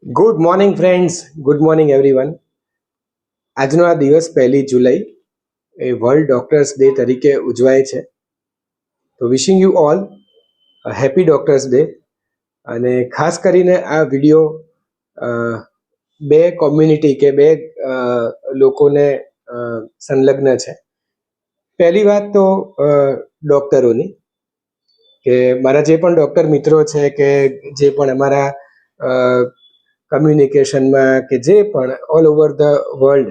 Good morning friends, good morning everyone. આજનો આ દિવસ 1 જુલાઈ એ વર્લ્ડ ડોક્ટર્સ ડે તરીકે ઉજવાય છે. તો wishing you all happy doctors day. અને ખાસ કરીને આ વિડીયો બે કોમ્યુનિટી કે બે લોકોને સંલગ્ન છે. પહેલી વાત તો ડૉક્ટરોની, કે મારા જે પણ ડૉક્ટર મિત્રો છે કે જે પણ અમારા કમ્યુનિકેશનમાં કે જે પણ ઓલ ઓવર ધ વર્લ્ડ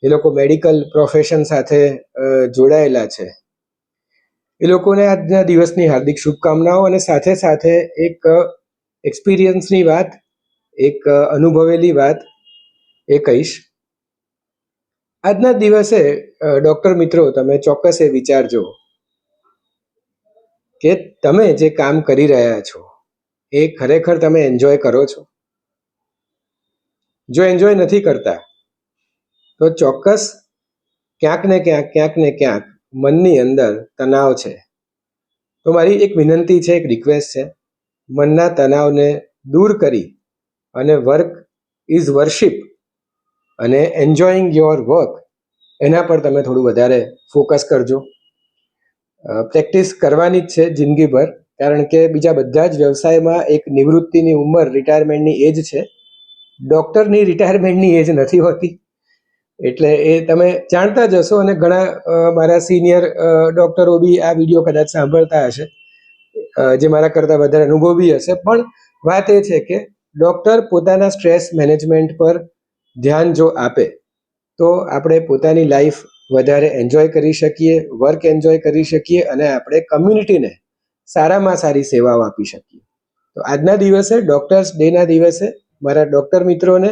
એ લોકો મેડિકલ પ્રોફેશન સાથે જોડાયેલા છે, એ લોકોને આજના દિવસની હાર્દિક શુભકામનાઓ. અને સાથે સાથે એક એક્સપિરિયન્સની વાત, એક અનુભવેલી વાત એ કહીશ. આજના દિવસે ડૉક્ટર મિત્રો, તમે ચોક્કસ એ વિચારજો કે તમે જે કામ કરી રહ્યા છો એ ખરેખર તમે એન્જોય કરો છો. જો એન્જોય નથી કરતા તો ચોક્કસ ક્યાંક ને ક્યાંક મનની અંદર તણાવ છે. તો મારી એક વિનંતી છે, એક રિક્વેસ્ટ છે, મનના તણાવને દૂર કરી અને વર્ક ઇઝ વર્શિપ અને એન્જોયિંગ યોર વર્ક, એના પર તમે થોડું વધારે ફોકસ કરજો. પ્રેક્ટિસ કરવાની જ છે જિંદગીભર, કારણ કે બીજા બધા જ વ્યવસાયમાં એક નિવૃત્તિની ઉંમર, રિટાયરમેન્ટની એજ છે. ડૉક્ટરની રિટાયરમેન્ટની એજ નથી હોતી, એટલે એ તમે જાણતા જ હશો. અને ઘણા મારા સિનિયર ડૉક્ટરો બી આ વિડીયો કદાચ સાંભળતા હશે, જે મારા કરતાં વધારે અનુભવી હશે. પણ વાત એ છે કે ડૉક્ટર પોતાના સ્ટ્રેસ મેનેજમેન્ટ પર ધ્યાન જો આપે તો આપણે પોતાની લાઈફ વધારે એન્જોય કરી શકીએ, વર્ક એન્જોય કરી શકીએ, અને આપણે કમ્યુનિટીને સારામાં સારી સેવાઓ આપી શકીએ. તો આજના દિવસે, ડૉક્ટર્સ ડેના દિવસે, મારા ડૉક્ટર મિત્રોને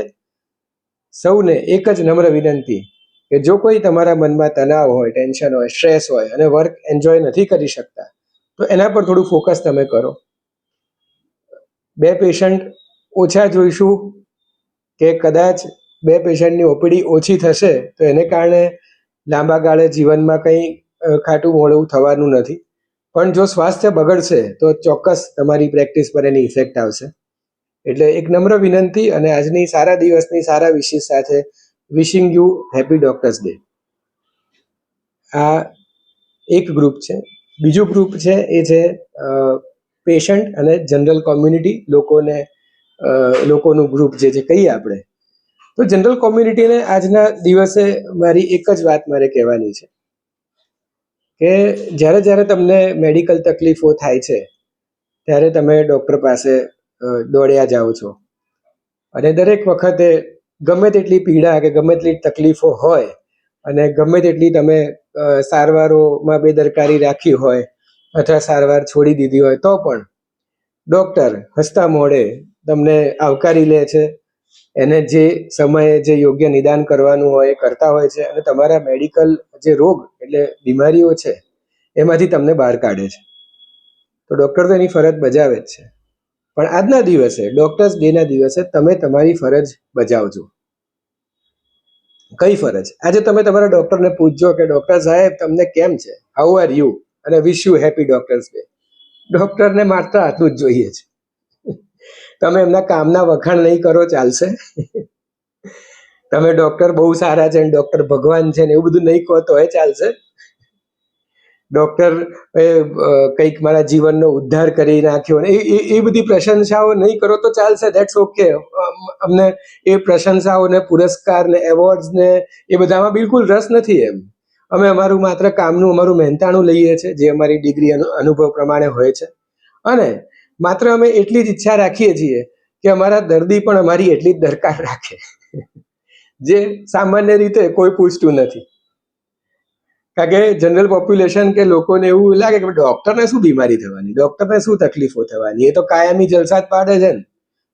સૌને એક જ નમ્ર વિનંતી કે જો કોઈ તમારા મનમાં તણાવ હોય, ટેન્શન હોય, સ્ટ્રેસ હોય અને વર્ક એન્જોય નથી કરી શકતા, તો એના પર થોડું ફોકસ તમે કરો. 2 પેશન્ટ ઓછા જોઈશું કે કદાચ 2 પેશન્ટની ઓપીડી ઓછી થશે તો એને કારણે લાંબા ગાળે જીવનમાં કંઈ ખાટું મોડું થવાનું નથી. પણ જો સ્વાસ્થ્ય બગડશે તો ચોક્કસ તમારી પ્રેક્ટિસ પર એની ઇફેક્ટ આવશે. એટલે એક નમ્ર વિનંતી, અને આજની સારા દિવસની સારા વિશેષ સાથે wishing you happy doctors day. આ એક ગ્રુપ છે. બીજું ગ્રુપ છે એ છે પેશન્ટ અને જનરલ કોમ્યુનિટી લોકોનું ગ્રુપ જે કહીએ આપણે. તો જનરલ કોમ્યુનિટીને આજના દિવસે મારી એક જ વાત મારે કહેવાની છે કે જ્યારે તમને મેડિકલ તકલીફો થાય છે ત્યારે તમે ડૉક્ટર પાસે દોડ્યા જાઓ છો, અને દરેક વખતે ગમે તેટલી પીડા કે ગમે તેટલી તકલીફો હોય અને ગમે તેટલી તમે સારવારોમાં બેદરકારી રાખી હોય અથવા સારવાર છોડી દીધી હોય, તો પણ ડૉક્ટર હસતા મોઢે તમને આવકારી લે છે. એને જે સમયે જે યોગ્ય નિદાન કરવાનું હોય એ કરતા હોય છે, અને તમારા મેડિકલ જે રોગ એટલે બીમારીઓ છે એમાંથી તમને બહાર કાઢે છે. તો ડૉક્ટર તો એની ફરજ બજાવે જ છે. પણ આજના દિવસે, ડૉક્ટર્સ ડેના દિવસે, તમે તમારી ફરજ બજાવજો. કઈ ફરજ? આજે તમે તમારા ડૉક્ટરને પૂછજો કે ડૉક્ટર સાહેબ તમને કેમ છે, હાઉ આર યુ, અને wish you happy doctors day. ડૉક્ટરને માત્ર આટલું જ જોઈએ છે. તમે એમના કામના વખાણ નહીં કરો, ચાલશે. તમે ડૉક્ટર બહુ સારા છે, ડૉક્ટર ભગવાન છે ને એવું બધું નહીં કહો તો ચાલશે. ડૉક્ટર કંઈક મારા જીવનનો ઉદ્ધાર કરી નાખ્યો ને એ બધી પ્રશંસાઓ નહીં કરો તો ચાલશે, ધેટ્સ ઓકે. અમને એ પ્રશંસાઓ ને પુરસ્કાર ને એવોર્ડ્સ ને એ બધામાં બિલકુલ રસ નથી. અમે અમારું માત્ર કામનું અમારું મહેનતાણું લઈએ છીએ, જે અમારી ડિગ્રી અનુભવ પ્રમાણે હોય છે. અને માત્ર અમે એટલી જ ઈચ્છા રાખીએ છીએ કે અમારા દર્દી પણ અમારી એટલી જ દરકાર રાખે, જે સામાન્ય રીતે કોઈ પૂછતું નથી. કારણ કે જનરલ પોપ્યુલેશન કે લોકોને એવું લાગે કે ડૉક્ટરને શું બીમારી થવાની, ડૉક્ટરને શું તકલીફો થવાની, એ તો કાયમી જલસા જ પાડે છે ને,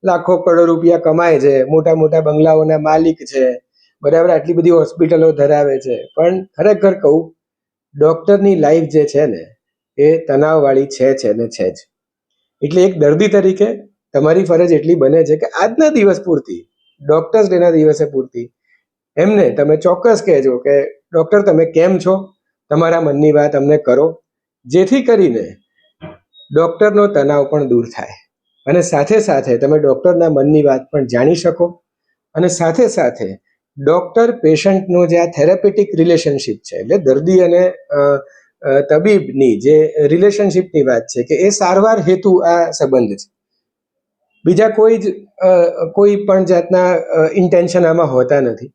લાખો કરોડો રૂપિયા કમાય છે, મોટા મોટા બંગલાઓના માલિક છે, બરાબર, આટલી બધી હોસ્પિટલો ધરાવે છે. પણ ખરેખર કહું, ડૉક્ટરની લાઈફ જે છે ને એ તણાવવાળી છે ને છે જ. એટલે એક દર્દી તરીકે તમારી ફરજ એટલી બને છે કે આજના દિવસ પૂરતી, ડૉક્ટર્સ ડેના દિવસે પૂરતી, એમને તમે ચોક્કસ કહેજો કે ડૉક્ટર તમે કેમ છો, તમારા મનની વાત અમને કરો, જેથી કરીને ડૉક્ટરનો તણાવ પણ દૂર થાય અને સાથે સાથે તમે ડૉક્ટરના મનની વાત પણ જાણી શકો અને સાથે સાથે ડૉક્ટર પેશન્ટનો જે આ થેરાપેટિક રિલેશનશિપ છે, એટલે દર્દી અને તબીબની જે રિલેશનશિપની વાત છે કે એ સારવાર હેતુ આ સંબંધ છે. બીજા કોઈ પણ જાતના ઇન્ટેન્શન આમાં હોતા નથી.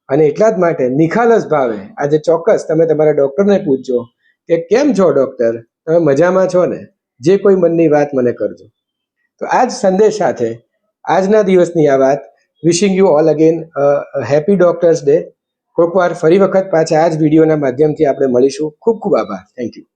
અને એટલા જ માટે નિખાલસ ભાવે આજે ચોક્કસ તમે તમારા ડૉક્ટરને પૂછજો કે કેમ છો ડૉક્ટર, તમે મજામાં છો ને, જે કોઈ મનની વાત મને કરજો. તો આ જ સંદેશ સાથે આજના દિવસની આ વાત. Wishing you all again happy doctors day. કોઈક વાર ફરી વખત પાછા આ જ વિડીયોના માધ્યમથી આપણે મળીશું. ખૂબ ખૂબ આભાર. Thank you.